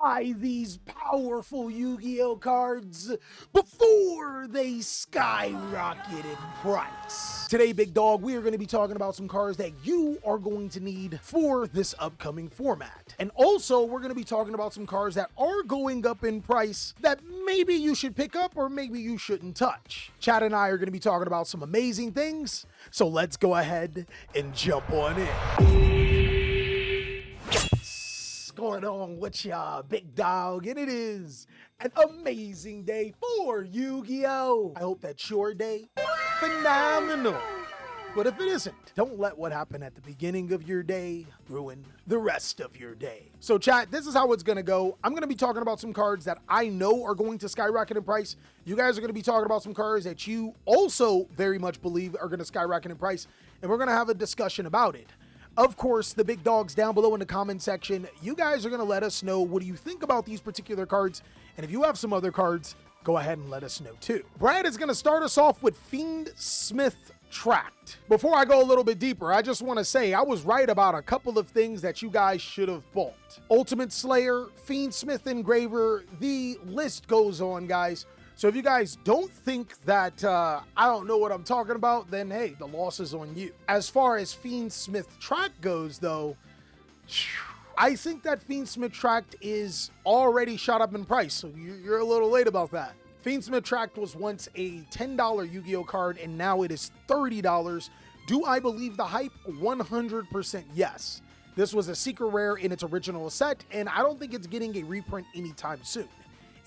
buy these powerful Yu-Gi-Oh cards before they skyrocket in price. Today, big dog, we are going to be talking about some cards that you are going to need for this upcoming format. And also, we're going to be talking about some cards that are going up in price that maybe you should pick up or maybe you shouldn't touch. Chad and I are going to be talking about some amazing things, so let's go ahead and jump on in. What's going on with ya, big dog? And it is an amazing day for Yu-Gi-Oh! I hope that's your day phenomenal. But if it isn't, don't let what happened at the beginning of your day ruin the rest of your day. So chat, this is how it's gonna go. I'm gonna be talking about some cards that I know are going to skyrocket in price. You guys are gonna be talking about some cards that you also very much believe are gonna skyrocket in price, and we're gonna have a discussion about it. Of course, the big dogs down below in the comment section, you guys are gonna let us know what do you think about these particular cards, and if you have some other cards, go ahead and let us know too. Brad is gonna start us off with Fiendsmith Tract. Before I go a little bit deeper, I just want to say I was right about a couple of things that you guys should have bought. Ultimate Slayer, Fiendsmith Engraver, the list goes on, guys. So if you guys don't think that I don't know what I'm talking about, then hey, the loss is on you. As far as Fiendsmith Tract goes though, I think that Fiendsmith Tract is already shot up in price, so you're a little late about that. Fiendsmith Tract was once a $10 Yu-Gi-Oh card, and now it is $30. Do I believe the hype? 100% yes. This was a secret rare in its original set, and I don't think it's getting a reprint anytime soon.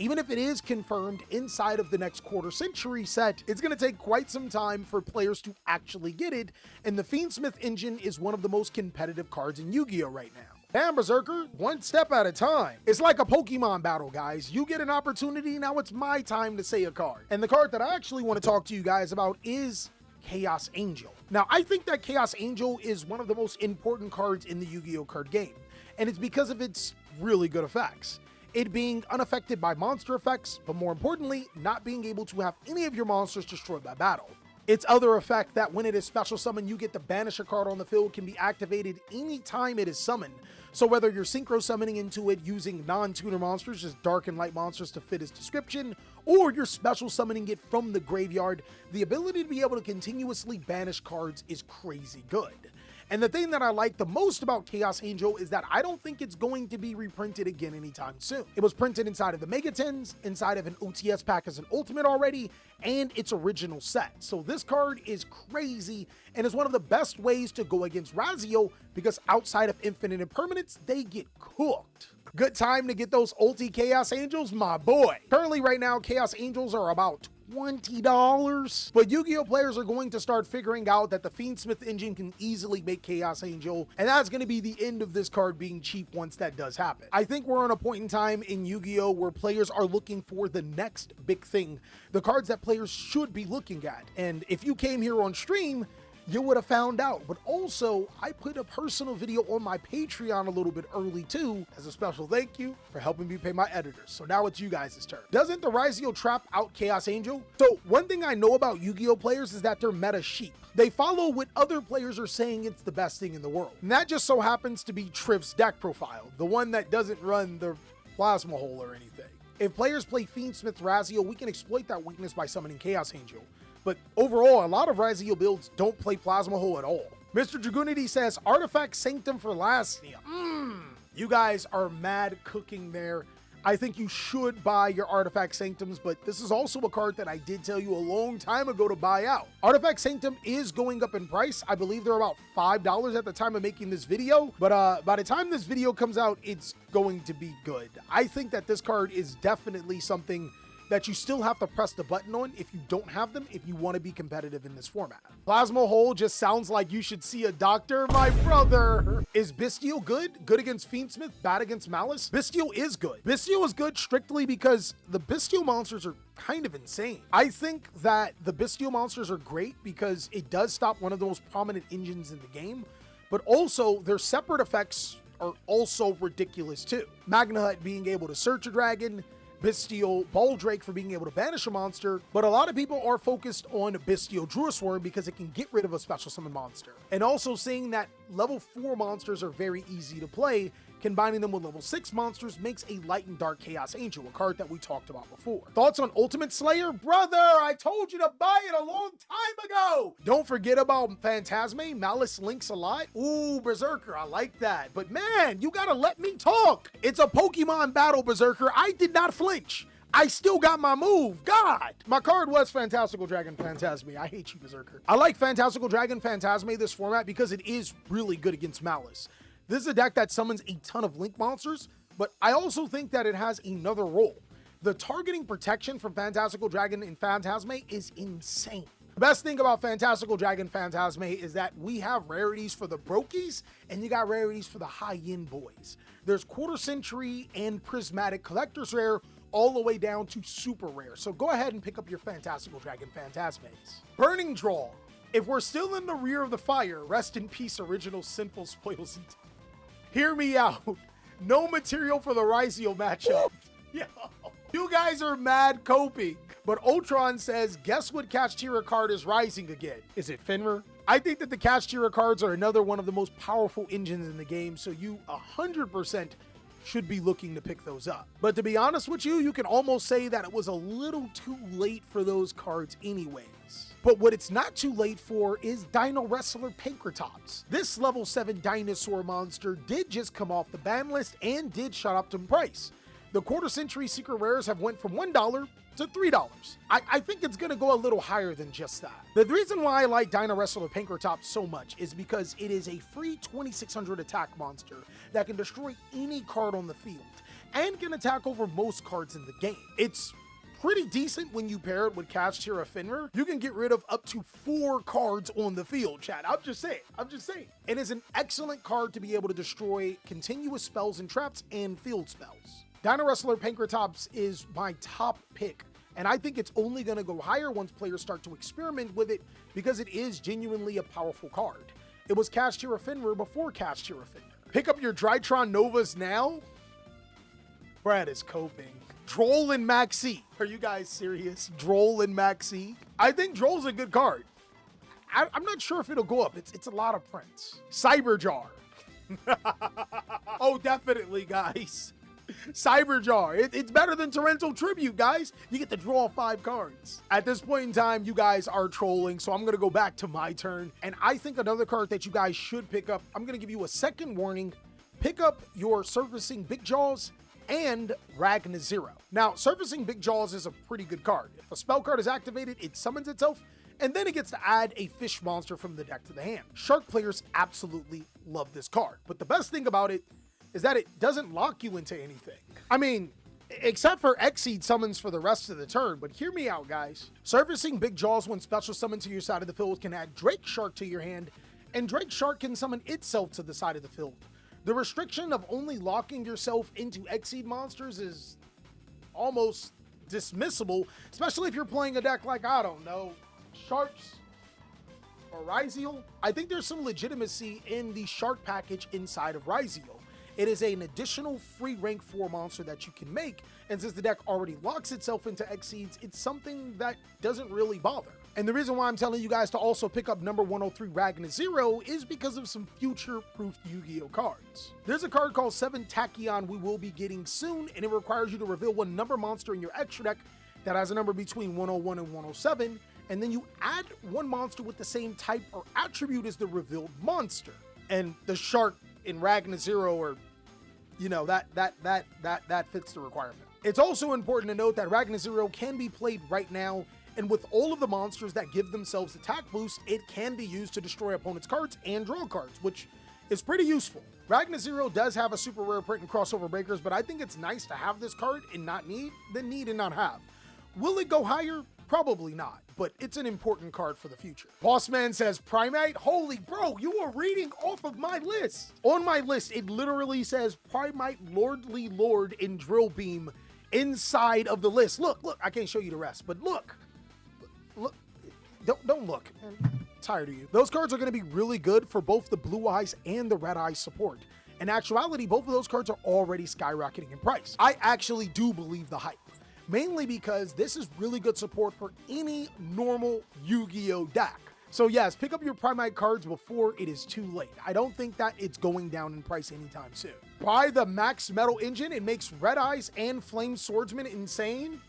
Even if it is confirmed inside of the next quarter century set, it's going to take quite some time for players to actually get it, and the Fiendsmith engine is one of the most competitive cards in Yu-Gi-Oh right now. Damn, Berserker, one step at a time. It's like a Pokemon battle, guys. You get an opportunity, now it's my time to say a card. And the card that I actually want to talk to you guys about is Chaos Angel. Now, I think that Chaos Angel is one of the most important cards in the Yu-Gi-Oh card game, and it's because of its really good effects. It being unaffected by monster effects, but more importantly, not being able to have any of your monsters destroyed by battle. Its other effect that when it is special summoned, you get to banish a card on the field can be activated anytime it is summoned. So whether you're synchro summoning into it using non-tuner monsters, just dark and light monsters to fit its description, or you're special summoning it from the graveyard, the ability to be able to continuously banish cards is crazy good. And the thing that I like the most about Chaos Angel is that I don't think it's going to be reprinted again anytime soon. It was printed inside of the Mega Tens, inside of an OTS pack as an Ultimate already, and its original set. So this card is crazy and is one of the best ways to go against Razio because outside of Infinite Impermanence, they get cooked. Good time to get those ulti Chaos Angels, my boy. Currently right now, Chaos Angels are about $20, but Yu-Gi-Oh players are going to start figuring out that the Fiendsmith engine can easily make Chaos Angel, and that's going to be the end of this card being cheap once that does happen. I think we're on a point in time in Yu-Gi-Oh where players are looking for the next big thing, the cards that players should be looking at. And if you came here on stream, you would have found out. But also, I put a personal video on my Patreon a little bit early too, as a special thank you for helping me pay my editors. So now it's you guys' turn. Doesn't the Razio trap out Chaos Angel? So one thing I know about Yu-Gi-Oh players is that they're meta sheep. They follow what other players are saying it's the best thing in the world. And that just so happens to be Triv's deck profile, the one that doesn't run the Plasma Hole or anything. If players play Fiendsmith Razio, we can exploit that weakness by summoning Chaos Angel. But overall, a lot of Razio builds don't play Plasma Hole at all. Mr. Dragoonity says, Artifact Sanctum for Lasnia. You guys are mad cooking there. I think you should buy your Artifact Sanctums, but this is also a card that I did tell you a long time ago to buy out. Artifact Sanctum is going up in price. I believe they're about $5 at the time of making this video, but by the time this video comes out, it's going to be good. I think that this card is definitely something that you still have to press the button on if you don't have them, if you want to be competitive in this format. Plasma Hole just sounds like you should see a doctor, my brother. Is Bestial good? Good against Fiendsmith, bad against Malice? Bestial is good. Bestial is good strictly because the Bestial monsters are kind of insane. I think that the Bestial monsters are great because it does stop one of the most prominent engines in the game, but also their separate effects are also ridiculous too. Magna Hut being able to search a dragon, Bestial Baldrake for being able to banish a monster, but a lot of people are focused on Bestial Druisworm because it can get rid of a special summon monster. And also seeing that level 4 monsters are very easy to play Combining them with level 6 monsters makes a Light and Dark Chaos Angel, a card that we talked about before. Thoughts on Ultimate Slayer? Brother, I told you to buy it a long time ago! Don't forget about Phantasme, Malice links a lot. Ooh, Berserker, I like that. But man, you gotta let me talk. It's a Pokemon battle, Berserker. I did not flinch. I still got my move. God. My card was Fantastical Dragon Phantasme. I hate you, Berserker. I like Fantastical Dragon Phantasme this format because it is really good against Malice. This is a deck that summons a ton of Link monsters, but I also think that it has another role. The targeting protection from Fantastical Dragon and Phantasme is insane. The best thing about Fantastical Dragon Phantasme is that we have rarities for the brokies, and you got rarities for the high-end boys. There's Quarter Century and Prismatic Collector's Rare, all the way down to super rare. So go ahead and pick up your Fantastical Dragon Phantasmes. Burning Draw. If we're still in the rear of the fire, rest in peace, original Sinful Spoils. Hear me out. No material for the Ryziel matchup. Yo, you guys are mad coping. But Ultron says, guess what Kashtira card is rising again? Is it Fenrir? I think that the Kashtira cards are another one of the most powerful engines in the game, so you 100% should be looking to pick those up. But to be honest with you, you can almost say that it was a little too late for those cards anyways. But what it's not too late for is Dino Wrestler Pankratops. This level 7 dinosaur monster did just come off the ban list and did shut up in price. The Quarter Century Secret Rares have went from $1 to $3. I think it's gonna go a little higher than just that. The reason why I like Dino Wrestler Pankratops so much is because it is a free 2600 attack monster that can destroy any card on the field and can attack over most cards in the game. It's pretty decent when you pair it with Kashtira Fenrir. You can get rid of up to 4 cards on the field, chat. I'm just saying. It is an excellent card to be able to destroy continuous spells and traps and field spells. Dino Wrestler Pankratops is my top pick, and I think it's only going to go higher once players start to experiment with it because it is genuinely a powerful card. It was Kashtira Fenrir before Kashtira Fenrir. Pick up your Drytron Novas now? Brad is coping. Droll and Maxi. Are you guys serious? Droll and Maxi? I think Droll's a good card. I'm not sure if it'll go up. It's a lot of prints. Cyberjar. Oh, definitely, guys. Cyberjar. It's better than Torrential Tribute, guys. You get to draw 5 cards. At this point in time, you guys are trolling, so I'm going to go back to my turn. And I think another card that you guys should pick up, I'm going to give you a second warning. Pick up your Surfacing Big Jaws and Ragna Zero. Now, Surfacing Big Jaws is a pretty good card. If a spell card is activated, it summons itself, and then it gets to add a fish monster from the deck to the hand. Shark players absolutely love this card. But the best thing about it is that it doesn't lock you into anything. I mean, except for Exceed summons for the rest of the turn, but hear me out, guys. Surfacing Big Jaws when special summon to your side of the field can add Drake Shark to your hand, and Drake Shark can summon itself to the side of the field. The restriction of only locking yourself into Exceed monsters is almost dismissible, especially if you're playing a deck like, I don't know, Sharks or Ryziel. I think there's some legitimacy in the Shark package inside of Ryziel. It is an additional free rank 4 monster that you can make, and since the deck already locks itself into Exceeds, it's something that doesn't really bother. And the reason why I'm telling you guys to also pick up number 103 Ragna Zero is because of some future-proof Yu-Gi-Oh cards. There's a card called 7 Tachyon we will be getting soon, and it requires you to reveal one number monster in your extra deck that has a number between 101 and 107, and then you add one monster with the same type or attribute as the revealed monster. And the shark in Ragna Zero, or you know, that fits the requirement. It's also important to note that Ragna Zero can be played right now, and with all of the monsters that give themselves attack boost, it can be used to destroy opponents' cards and draw cards, which is pretty useful. Ragna Zero does have a super rare print in Crossover Breakers, but I think it's nice to have this card and not need than need and not have. Will it go higher? Probably not, but it's an important card for the future. Bossman says Primate. Holy bro, you are reading off of my list. On my list, it literally says Primate Lordly Lord in Drill Beam inside of the list. Look, I can't show you the rest, but look, don't look. I'm tired of you. Those cards are going to be really good for both the Blue Eyes and the Red Eyes support. In actuality, both of those cards are already skyrocketing in price. I actually do believe the hype. Mainly because this is really good support for any normal Yu-Gi-Oh deck. So yes, pick up your Primite cards before it is too late. I don't think that it's going down in price anytime soon. Buy the Max Metal Engine. It makes Red Eyes and Flame Swordsman insane.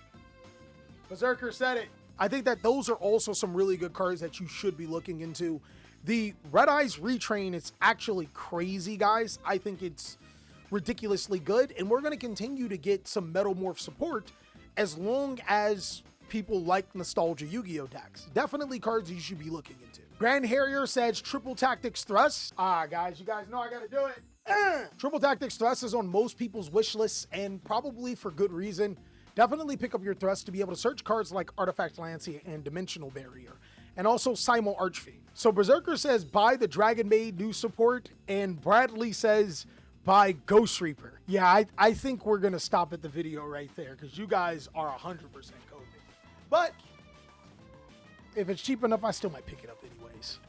Berserker said it. I think that those are also some really good cards that you should be looking into. The Red Eyes Retrain is actually crazy, guys. I think it's ridiculously good, and we're going to continue to get some Metal Morph support as long as people like Nostalgia Yu-Gi-Oh decks. Definitely cards you should be looking into. Grand Harrier says Triple Tactics Thrust. Guys, you guys know I got to do it. Triple Tactics Thrust is on most people's wish lists, and probably for good reason. Definitely pick up your Thrust to be able to search cards like Artifact Lancia and Dimensional Barrier, and also Simul Archfiend. So Berserker says buy the Dragon Maid new support, and Bradley says buy Ghost Reaper. Yeah, I think we're gonna stop at the video right there because you guys are 100% COVID. But if it's cheap enough, I still might pick it up anyways.